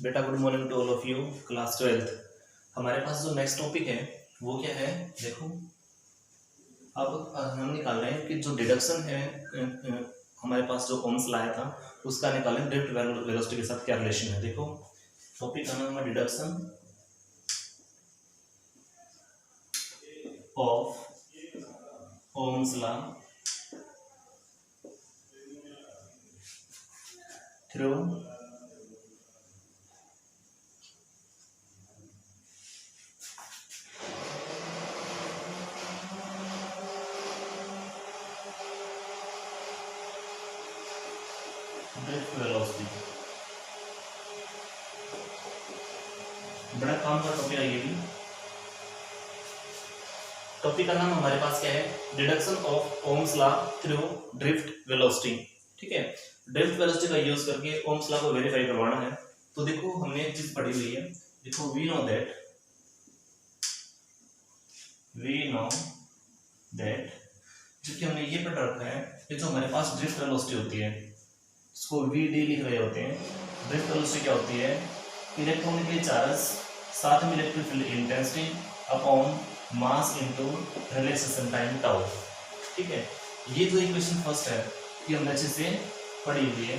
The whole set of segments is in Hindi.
बेटा good morning to all of you. Class 12th हमारे पास जो नेक्स्ट टॉपिक है वो क्या है, देखो। अब हम निकाल रहे हैं कि जो डिडक्शन है हमारे पास जो ओम्स लाया था उसका निकालें ड्रिफ्ट वेलोसिटी के साथ क्या रिलेशन है। देखो टॉपिक का नाम है deduction of Ohm's law through drift velocity. बड़ा काम का टॉपिक है ये भी। टॉपिक का नाम हमारे पास क्या है, deduction of Ohm's law through drift velocity. ठीक है, ड्रिफ्ट वेलोसिटी का यूज करके ओम्स लॉ को वेरीफाई करवाना है। तो देखो हमने एक चीज पढ़ी हुई है, देखो वी नो दैट जबकि हमने ये पढ़ रखा है कि जो हमारे पास ड्रिफ्ट वेलोसिटी होती है इसको वी डी लिख रहे होते हैं। ड्रिफ्ट वेलोसिटी क्या होती है, इलेक्ट्रॉनिकली चार्ज साथ में electric field intensity upon mass into relaxation time tau. ठीक है, ये जो इक्वेशन फर्स्ट है ये हमने अच्छे से पढ़ी हुई है।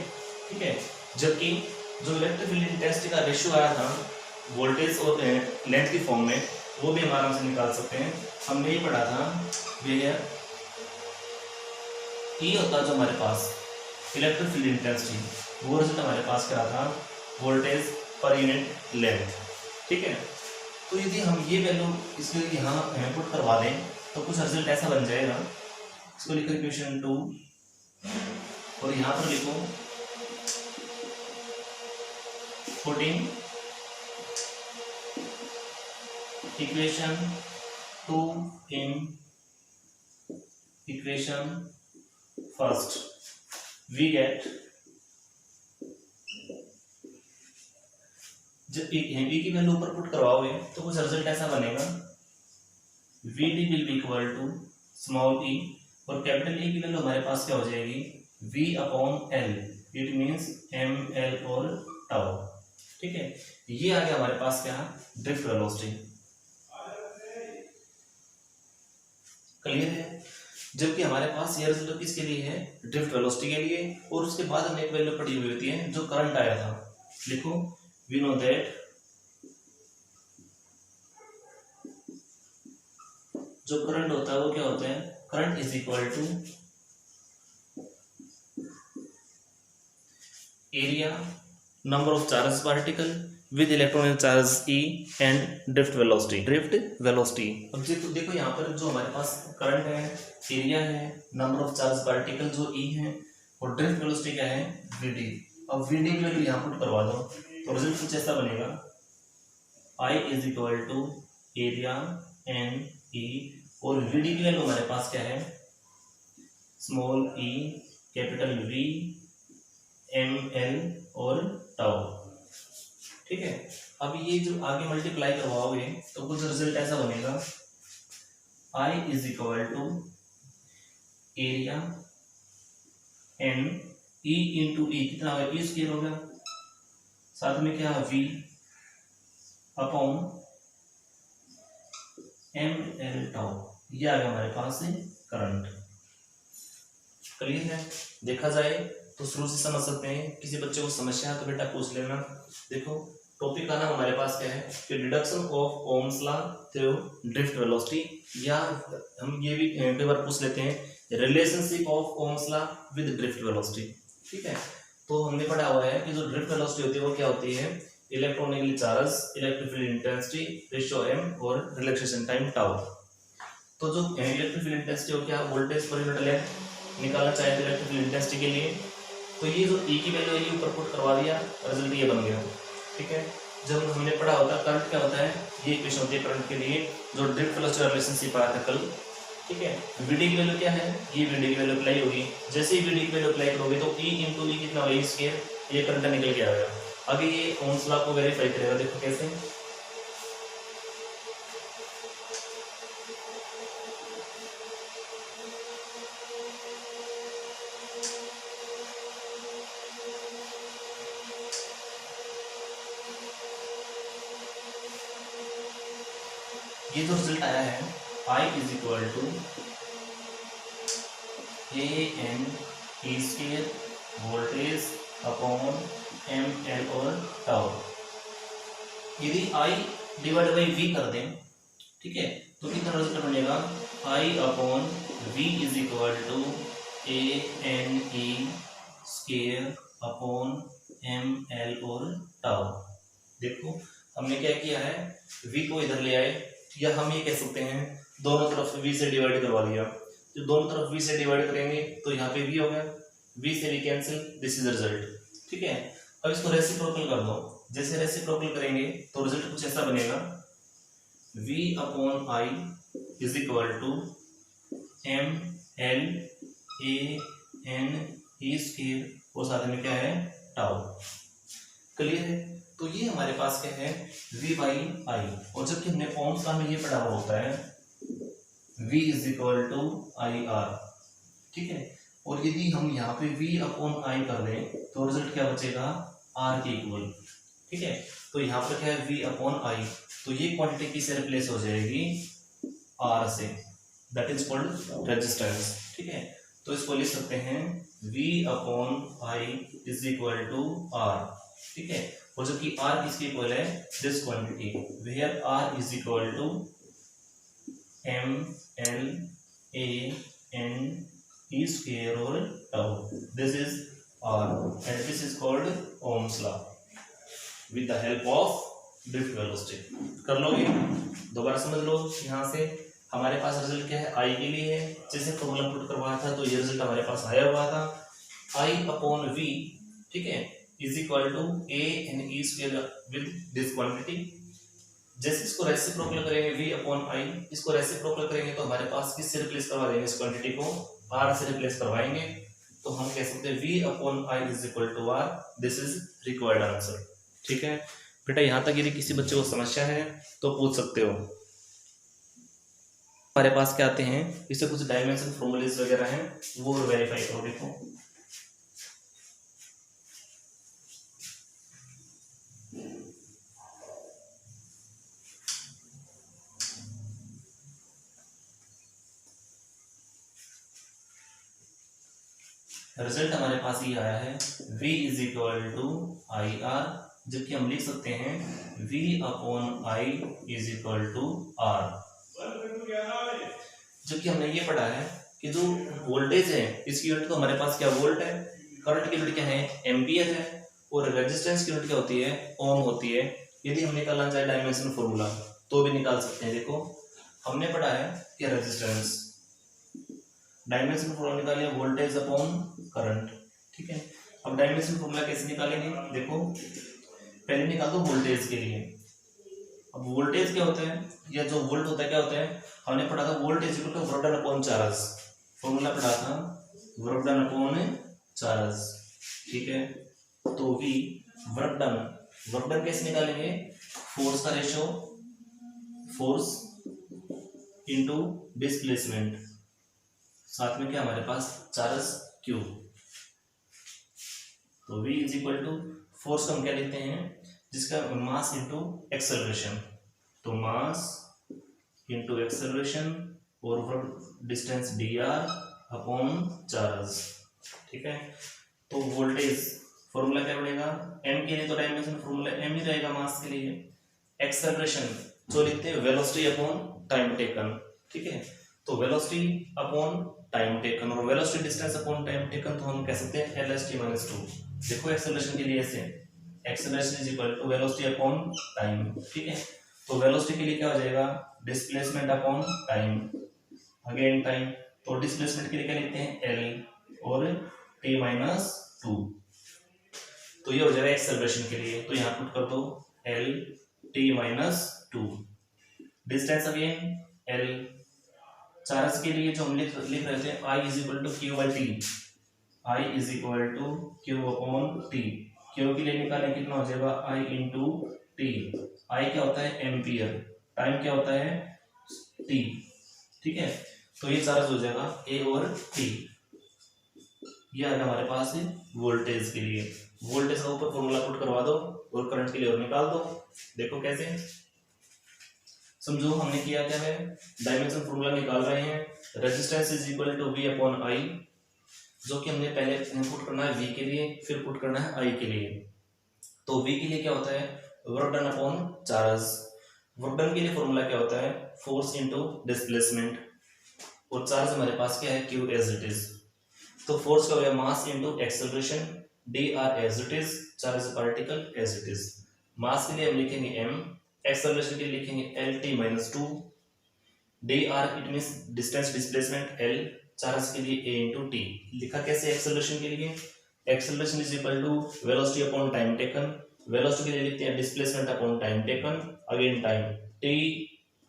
ठीक है, जबकि जो इलेक्ट्रिक फील्ड इंटेंसिटी का रेशियो आया था वोल्टेज और लेंथ की फॉर्म में वो भी हम आराम से निकाल सकते हैं। हमने ये पढ़ा था ये ई होता जो हमारे पास इलेक्ट्रिक फील्ड इंटेंसिटी, वो रिजल्ट हमारे पास क्या था वोल्टेज पर यूनिट लेंथ। ठीक है, तो यदि हम ये वैल्यू इसको यहाँ पुट करवा दें तो कुछ रिजल्ट ऐसा बन जाएगा। इसको लिखो इक्वेशन 2 और यहाँ पर लिखो 14 equation 2 in equation first we get जब ए की वैल्यू ऊपर पुट करवाओगे तो कुछ रिजल्ट ऐसा बनेगा V D will be equal to small e और कैपिटल ई की वैल्यू हमारे पास क्या हो जाएगी v upon L, it means M L और टाउ। ठीक है, ये आ गया हमारे पास क्या ड्रिफ्ट वेलोसिटी। क्लियर है, जबकि हमारे पास ये रिजल्ट किसके लिए है ड्रिफ्ट वेलोसिटी के लिए। और उसके बाद हमें एक वैल्यू पड़ी हुई होती है जो करंट आया था। लिखो वी नो दैट जो करंट होता है वो क्या होता है, current is equal to area number of charge particle with electronic charge e and drift velocity. अब देखो यहाँ पर जो हमारे पास करंट है, एरिया है, नंबर ऑफ चार्ज पार्टिकल जो ई है और ड्रिफ्ट वेलोसिटी क्या है वीडी। अब वीडी की वैल्यू यहाँ पुट करवा दो तो रिजल्ट कुछ ऐसा बनेगा I is equal to area n e और वीडी की वैल्यू हमारे पास क्या है small e capital V m L और टाउ। ठीक है, अब ये जो आगे मल्टीप्लाई करवाओगे तो कुछ रिजल्ट ऐसा बनेगा I is equal to area n e into e कितना होगा ई स्क्वायर हो गया, साथ में क्या V upon m l tau. ये आ गया हमारे पास से करंट। क्लियर है, देखा जाए तो शुरू से समझ सकते हैं। किसी बच्चे को समस्या है तो बेटा पूछ लेना। देखो टॉपिक का नाम हमारे पास क्या है कि deduction of Ohm's law through drift velocity, या हम ये भी कई बार पूछ लेते हैं relationship of Ohm's law with drift velocity. ठीक है, तो हमने पढ़ा हुआ है कि जो ड्रिफ्ट वेलोसिटी होती है वो क्या होती है electronically charge electric field intensity ratio M और रिलैक्सेशन टाइम टाउ। तो जो इलेक्ट्रिक फील्ड इंटेंसिटी हो क्या वोल्टेज पर यूनिट लेंथ निकालना चाहे तो इलेक्ट्रिक फील्ड इंटेंसिटी के लिए, तो ये जो ई की वैल्यू है ये ऊपर पुट करवा दिया रिजल्ट ये बन गया। ठीक है, जब हमने पढ़ा होता करंट क्या होता है ये इक्वेशन होती है करंट के लिए जो ड्रिफ्ट वेलोसिटी रिलेशनशिप आया था कल। ठीक है, वीडी की वैल्यू क्या है ये वीडी की वैल्यू अप्लाई होगी। जैसे ही वीडी की वैल्यू अप्लाई करोगे तो ई इंटू ई कितना होगा स्क्वायर, ये करंट निकल के आएगा। आगे ये ओम्स लॉ को वेरीफाई करेगा, देखो कैसे। ये जो रिजल्ट आया है I is equal to ANE² voltage upon ML और टाउ। यदि I डिवाइड बाई V कर दें, ठीक है, तो कितना रिजल्ट बनेगा I upon V is equal to ANE² upon ML और टाउ। देखो हमने क्या किया है, V को इधर ले आए, या हम ये कह सकते हैं दोनों तरफ V से डिवाइड करवा दिया। जो दोनों तरफ V से डिवाइड करेंगे तो यहाँ पे V हो गया, V से V cancel, this is result, ठीक है। अब इसको रेसिप्रोकल कर दो, जैसे रेसिप्रोकल करेंगे तो रिजल्ट कुछ ऐसा बनेगा V upon I is equal to MLANE² और साथ में क्या है टाउ। क्लियर है? तो ये हमारे पास क्या है V बाई I, और जबकि हमने ओम्स लॉ में ये पढ़ा हुआ होता है V is equal to IR, ठीक है। और यदि हम यहाँ पे V अपॉन I कर दें तो रिजल्ट क्या बचेगा R के इक्वल, ठीक है। तो यहाँ पर क्या है V अपॉन I, तो ये क्वांटिटी किससे रिप्लेस हो जाएगी R से, दैट इज कॉल्ड रेजिस्टेंस, ठीक है। तो इसको लिख सकते हैं V upon I is equal to R, ठीक है। और जबकि R किसके इक्वल है, this quantity where R is equal to MLANE² और tau, this is R and this is called Ohm's law with the help of drift velocity। कर लोगे? दोबारा समझ लो। यहाँ से हमारे पास रिजल्ट क्या है, I के लिए है, जैसे फॉर्मूला पुट करवाया था तो ये रिजल्ट हमारे पास आया हुआ था I अपॉन V, ठीक है, is equal to ANE² with this quantity. जैसे इसको रेसिप्रोकल करेंगे V अपॉन I, इसको रेसिप्रोकल करेंगे तो हमारे पास किससे रिप्लेस करवा देंगे, इस क्वांटिटी को R से रिप्लेस करवाएंगे, तो हम कह सकते हैं V upon I is equal to R, this is required answer, ठीक है। बेटा यहाँ तक यदि किसी बच्चे को समस्या है तो पूछ सकते हो। हमारे पास क्या आते हैं, इससे कुछ डायमेंशन फॉर्मूलेज वगैरह हैं वो वेरीफाई करो। देखो रिजल्ट हमारे पास ये आया है V is equal to IR, जबकि हम लिख सकते हैं V upon I is equal to R। जबकि हमने ये पढ़ा है कि जो वोल्टेज है इसकी यूनिट तो हमारे पास क्या वोल्ट है, करंट की यूनिट क्या है एम्पियर है, और रेजिस्टेंस की यूनिट क्या होती है ओम होती है। यदि हम निकालना चाहे डायमेंशन फॉर्मूला तो भी निकाल सकते हैं। देखो हमने पढ़ा है कि रेजिस्टेंस डायमेंशन फॉर्मूला निकालिए वोल्टेज अपॉन करंट, ठीक है। अब डायमेंशन फॉर्मूला कैसे निकालेंगे, देखो पहले निकाल दो वोल्टेज के लिए। अब वोल्टेज क्या होता है, या जो वोल्ट होता है क्या होता है, हमने पढ़ा था voltage equal to work done upon charge, formula पढ़ा था वर्क डन अपॉन चार्ज, ठीक है। तो V वर्क डन कैसे निकालेंगे, फोर्स का रेशो फोर्स इनटू डिस्प्लेसमेंट, साथ में क्या हमारे पास चार्ज Q। तो V is equal to force को हम क्या लिखते हैं, जिसका मास इनटू एक्सेलरेशन, तो मास इनटू एक्सेलरेशन और work distance dr upon charge, ठीक है। तो वोल्टेज फॉर्मूला क्या बनेगा, m के लिए तो डायमेंशन फॉर्मूला m ही रहेगा मास के लिए। एक्सेलरेशन जो लिखते हैं वेलोसिटी अपॉन टाइम टेकन, ठीक है। तो वेलोसिटी अपॉन टाइम टेकन और velocity distance upon time taken, तो हम कह सकते हैं LST-2। देखो एक्सेलरेशन के लिए ऐसे acceleration is equal to velocity upon time, ठीक है। तो वेलोसिटी के लिए क्या हो जाएगा, displacement upon time, again time, तो डिस्प्लेसमेंट के लिए क्या लिखते हैं L और T-2, तो ये हो जाएगा एक्सेलरेशन के लिए। तो यहाँ पुट कर दो L-T-2, distance again L, charge के लिए जो हम लिख रहे थे I is equal to Q by T, I is equal to Q upon T, Q के लिए निकालें कितना हो जाएगा I इंटू T, I क्या होता है एम्पियर, टाइम क्या होता है T, ठीक है। तो ये चार्ज हो जाएगा A और T। ये आएगा हमारे पास वोल्टेज के लिए, वोल्टेज का ऊपर फॉर्मूला पुट करवा दो और करंट के लिए और निकाल दो। देखो कैसे, समझो हमने किया क्या है, डायमेंशन फॉर्मूला निकाल रहे हैं, resistance is equal to V upon I, जो कि हमने पहले पुट करना है V के लिए, फिर पुट करना है I के लिए। तो V के लिए क्या होता है, work done upon charge. Work done के लिए फॉर्मूला क्या होता है, फोर्स इनटू डिस्प्लेसमेंट, और चार्ज हमारे पास क्या है, Q एज इट इज। तो फोर्स का हो गया mass into acceleration, dr as it is, charge particle as it is. Mass के लिए हम लिखेंगे m, एक्सेलरेशन के लिए लिखेंगे LT-2, dr it means distance displacement L, charge के लिए a इंटू टी। लिखा कैसे एक्सेलरेशन के लिए, acceleration is equal to velocity upon time taken, velocity के लिए लिखते हैं displacement upon time taken, again time, t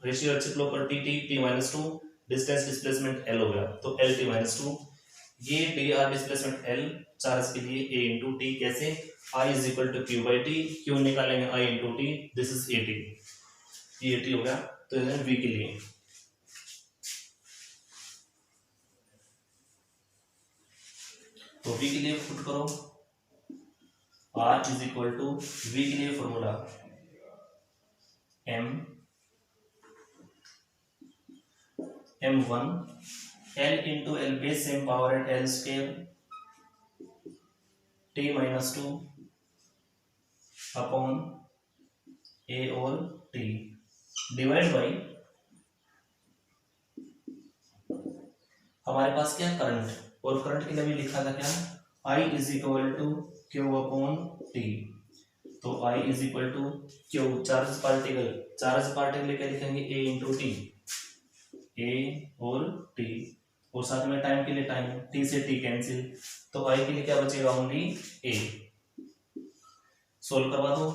ratio reciprocal पर t-2, डिस्टेंस डिस्प्लेसमेंट L हो गया, तो LT-2, ये dr डिस्प्लेसमेंट L, चार्ज के लिए a इंटू टी। कैसे, I is equal to Q by T, Q निकालेंगे I into T, this is 80, ये 80 हो गया। तो V के लिए तो V के लिए पुट करो, R is equal to V के लिए formula M1 L into L base same power at L square T-2 upon A और T डिवाइड बाई हमारे पास क्या करंट, और करंट के लिए भी लिखा था क्या, I is equal to Q upon T। तो I is equal to Q, charge particle क्या लिखेंगे, A इंटू टी, A और T, और साथ में टाइम के लिए टाइम, T से T कैंसिल, तो I के लिए क्या बचेगा, ओनली A। सोल्व करवा दो,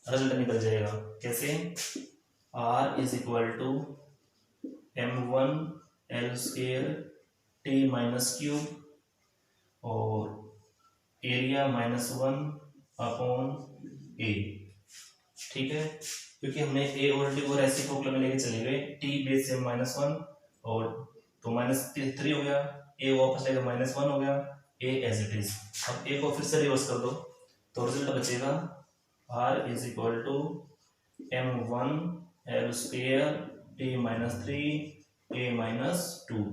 रिजल्ट निकल जाएगा। कैसे, R is equal to M1 L square T-3 और एरिया -1 अपॉन A, ठीक है, क्योंकि हमने A और T को रेसिप्रोकल में लेके चले गए, T बेस से -1 और तो -3 हो गया, A वापस लेगा -1 हो गया, A एज इट इज। अब A को फिर से रिवर्स कर दो, तो रिजल्ट बचेगा R is equal to M1 L square T-3 A-2।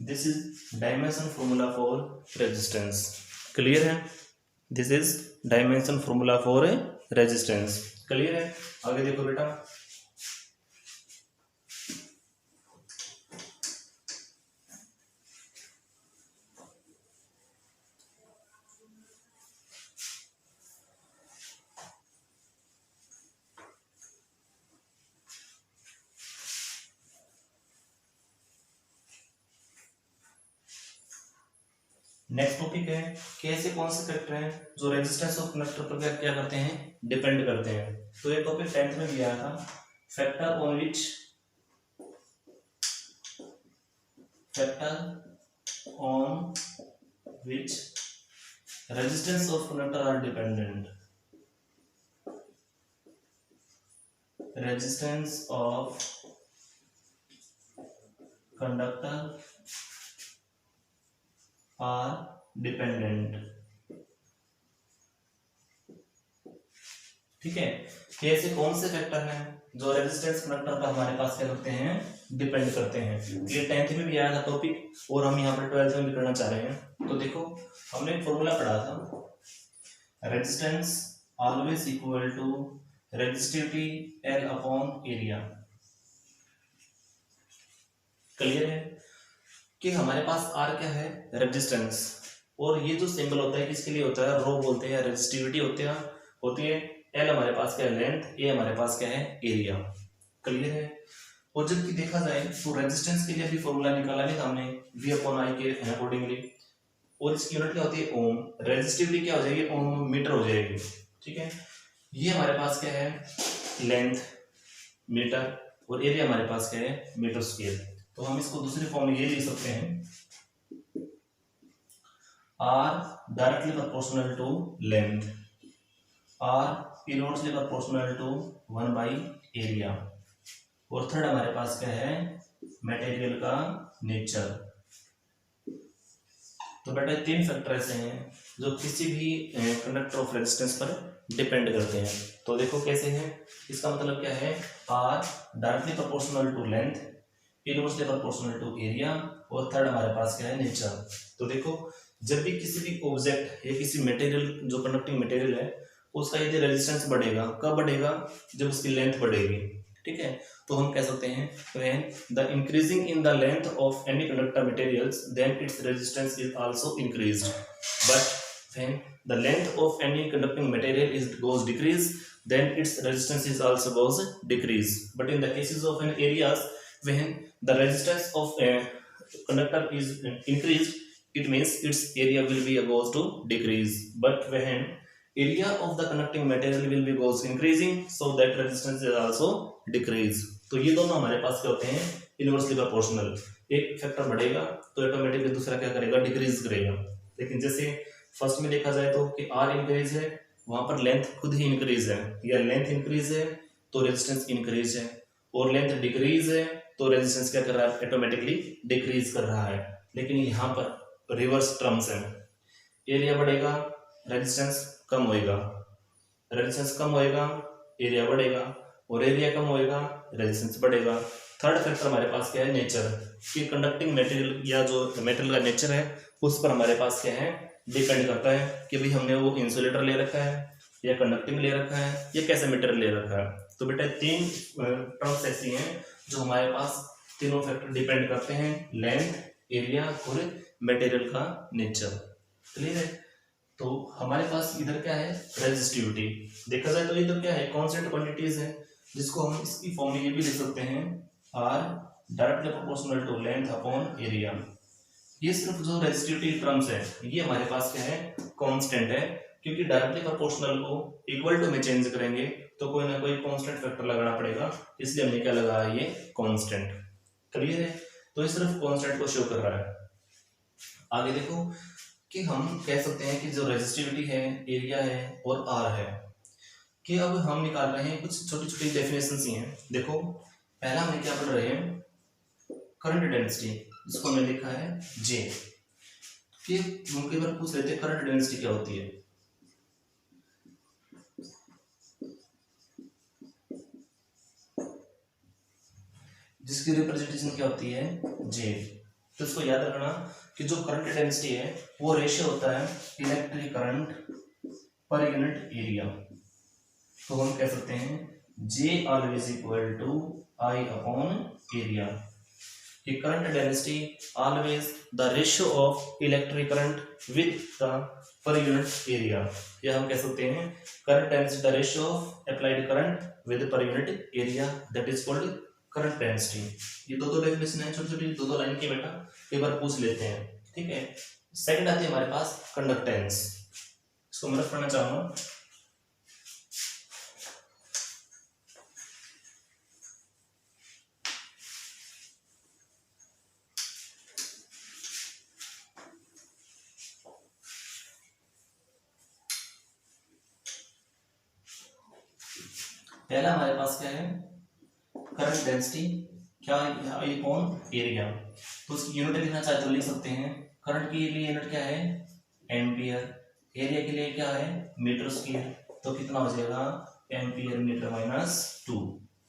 This is dimension formula for resistance. Clear है, this is dimension formula for resistance. Clear है, आगे देखो बेटा, नेक्स्ट टॉपिक है कि ऐसे कौन से फैक्टर हैं जो रेजिस्टेंस ऑफ कंडक्टर पर क्या करते हैं, डिपेंड करते हैं। तो ये टॉपिक 10th में भी आया था, factor on which resistance of conductor are dependent, resistance of conductor are dependent. ठीक है, कि ऐसे कौन से फैक्टर हैं जो रेजिस्टेंस कंडक्टर पर हमारे पास क्या करते हैं, डिपेंड करते हैं। ये 10th में भी आया था टॉपिक, और हम यहाँ पर 12th में भी करना चाह रहे हैं। तो देखो, हमने एक फॉर्मूला पढ़ा था, resistance always equal to resistivity L upon area. Clear है कि हमारे पास R क्या है, रेजिस्टेंस, और ये जो सिंबल होता है किसके लिए होता है, रो बोलते हैं, रेजिस्टिविटी होती है, L हमारे पास क्या है, लेंथ, A हमारे पास क्या है, एरिया। क्लियर है, और जबकि देखा जाए तो रेजिस्टेंस के लिए भी फॉर्मूला निकाला भी था हमने, V अपॉन I के अकॉर्डिंगली, और इसकी यूनिट क्या होती है, ओम। रेजिस्टिविटी क्या हो जाएगी, ओम मीटर हो जाएगी। ठीक है, ये हमारे पास क्या है, लेंथ मीटर, और एरिया हमारे पास क्या है, मीटर स्क्वायर। तो हम इसको दूसरे फॉर्म में ये लिख सकते हैं, R directly proportional to length, R inversely proportional to 1 by area, और थर्ड हमारे पास क्या है, मटेरियल का नेचर। तो बेटा 3 फैक्टर ऐसे हैं जो किसी भी कंडक्टर ऑफ रेजिस्टेंस पर डिपेंड करते हैं। तो देखो कैसे हैं, इसका मतलब क्या है, R directly proportional to length, inversely proportional to area, और थर्ड हमारे पास क्या है, नेचर। तो देखो जब भी किसी भी ऑब्जेक्ट या किसी मटेरियल जो कंडक्टिंग मटेरियल है उसका यदि रेजिस्टेंस बढ़ेगा, कब बढ़ेगा, जब उसकी लेंथ बढ़ेगी, ठीक है। तो हम कह सकते हैं when the increasing in the length of any conductor materials then its resistance is also increased, but when the length of any conducting material is goes decrease then its resistance is also goes decrease. But in the cases of an areas when the resistance of a conductor is increased, it means its area will be goes to decrease. But when area of the conducting material will be goes increasing, so that resistance is also decrease. तो ये दोनों हमारे पास क्या होते हैं, इनवर्सली प्रोपोर्शनल। एक फैक्टर बढ़ेगा तो ऑटोमेटिकली दूसरा क्या करेगा, डिक्रीज करेगा। लेकिन जैसे फर्स्ट में देखा जाए तो कि आर इंक्रीज है, वहां पर लेंथ खुद ही इंक्रीज है, या लेंथ इंक्रीज है तो रेजिस्टेंस इंक्रीज है, और लेंथ डिक्रीज है तो रेजिस्टेंस क्या कर रहा है, ऑटोमेटिकली डिक्रीज कर रहा है। लेकिन यहाँ पर रिवर्स टर्म्स है, एरिया बढ़ेगा रेजिस्टेंस कम होएगा, रेजिस्टेंस कम होएगा एरिया बढ़ेगा, और एरिया कम होएगा रेजिस्टेंस बढ़ेगा। थर्ड फैक्टर हमारे पास क्या है, नेचर, कि कंडक्टिंग मटेरियल या जो मटेरियल का नेचर है उस पर हमारे पास क्या है, डिपेंड करता है कि भाई हमने वो इंसुलेटर ले रखा है या कंडक्टिंग ले रखा है या कैसा मटेरियल ले रखा है। तो बेटा 3 टर्म्स ऐसी हैं जो हमारे पास तीनों फैक्टर डिपेंड करते हैं, लेंथ, एरिया और मटेरियल का नेचर। क्लियर है। तो हमारे पास इधर क्या है, रेजिस्टिविटी। देखा जाए तो इधर क्या है, कांस्टेंट क्वांटिटीज है, जिसको हम इसकी फॉर्म में ये भी लिख सकते हैं, R directly proportional to length upon area. ये सिर्फ जो रेजिस्टिविटी टर्म्स है ये हमारे पास क्या है, कांस्टेंट है, क्योंकि डायरेक्टली प्रोपोर्शनल को इक्वल टू में चेंज करेंगे तो कोई ना कोई कांस्टेंट फैक्टर लगाना पड़ेगा, इसलिए हमने क्या लगाया, ये कांस्टेंट। क्लियर है। तो ये सिर्फ कांस्टेंट को शो कर रहा है। आगे देखो कि हम कह सकते हैं कि जो रेजिस्टिविटी है, एरिया है और आर है, कि अब हम निकाल रहे हैं कुछ छोटी छोटी डेफिनेशंस ही हैं। देखो पहला हमें क्या पढ़ रहे हैं, करंट डेंसिटी, जिसको हमने लिखा है जे। कि हम कई बार पूछ लेते हैं करंट डेंसिटी क्या होती है, जिसकी रिप्रेजेंटेशन क्या होती है, जे। तो इसको याद रखना कि जो करंट डेंसिटी है वो रेशियो होता है electric current per unit area. तो हम कह सकते हैं J always equal to I upon area. कि current density always the ratio of electric current with the per unit area, या हम कह सकते हैं current density the ratio of applied current with per unit area, that is called current density. ये दो डेफिनेशन है, छोटी छोटी दो लाइन की, बेटा कई बार पूछ लेते हैं, ठीक है। सेकंड आती है हमारे पास कंडक्टेंस, इसको मैं रख पढ़ना चाहूंगा। पहला हमारे पास क्या है, करंट डेंसिटी, क्या आई अपॉन एरिया। तो उसकी यूनिट लिखना चाहते तो लिख सकते हैं, करंट के लिए यूनिट क्या है, एम्पियर, एरिया के लिए क्या है, मीटर स्क्वायर। तो कितना हो जाएगा, एम्पियर मीटर माइनस 2,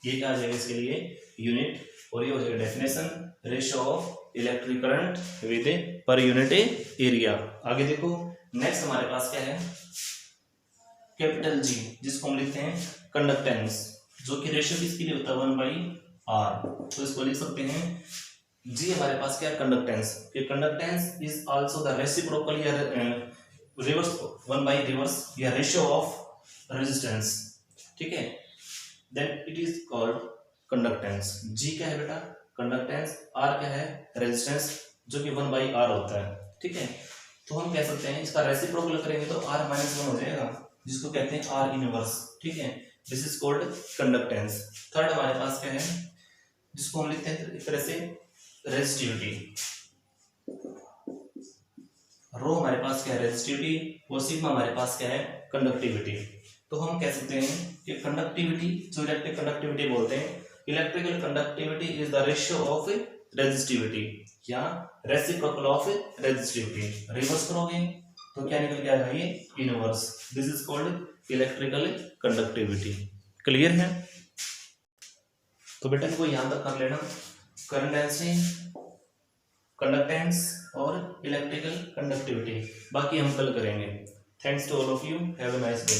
ये क्या आ जाएगा इसके लिए यूनिट, और ये हो जाएगा definition, ratio of electric current with per unit area. आगे देखो नेक्स्ट हमारे पास क्या है, कैपिटल जी, जिसको हम लिखते हैं कंडक्टेंस, जो कि रेशियो किसके लिए होता है, 1/r। तो इसको लिख सकते हैं जी, हमारे पास क्या है, कंडक्टेंस। कि conductance is also the reciprocal या रिवर्स 1 रिवर्स या रेशियो ऑफ रेजिस्टेंस, ठीक है। Then it is called conductance. G क्या है बेटा, कंडक्टेंस, आर क्या है, रेजिस्टेंस, जो कि 1/r होता है, ठीक है। तो हम कह सकते हैं इसका रेसिप्रोकल करेंगे तो r -1 हो जाएगा, जिसको कहते हैं आर इनवर्स, ठीक है। This is called conductance. Third हमारे पास क्या है, जिसको हम लिखते हैं एक तरह से रेजिस्टिविटी। रो हमारे पास क्या है, रेजिस्टिविटी, और सिग्मा हमारे पास क्या है, कंडक्टिविटी। तो हम कह सकते हैं कि कंडक्टिविटी, जो इलेक्ट्रिक कंडक्टिविटी बोलते हैं, electrical conductivity is the ratio of resistivity. या रेसिप्रोकल ऑफ रेजिस्टिविटी। रिवर्स करोगे तो क्या निकल के आएगा, ये inverse. This is called electrical conductivity. Clear है? तो बेटा इनको याद कर लेना, करंट डेंसिटी, कंडक्टेंस और इलेक्ट्रिकल कंडक्टिविटी। बाकी हम कल करेंगे। Thanks to all of you, have a nice day.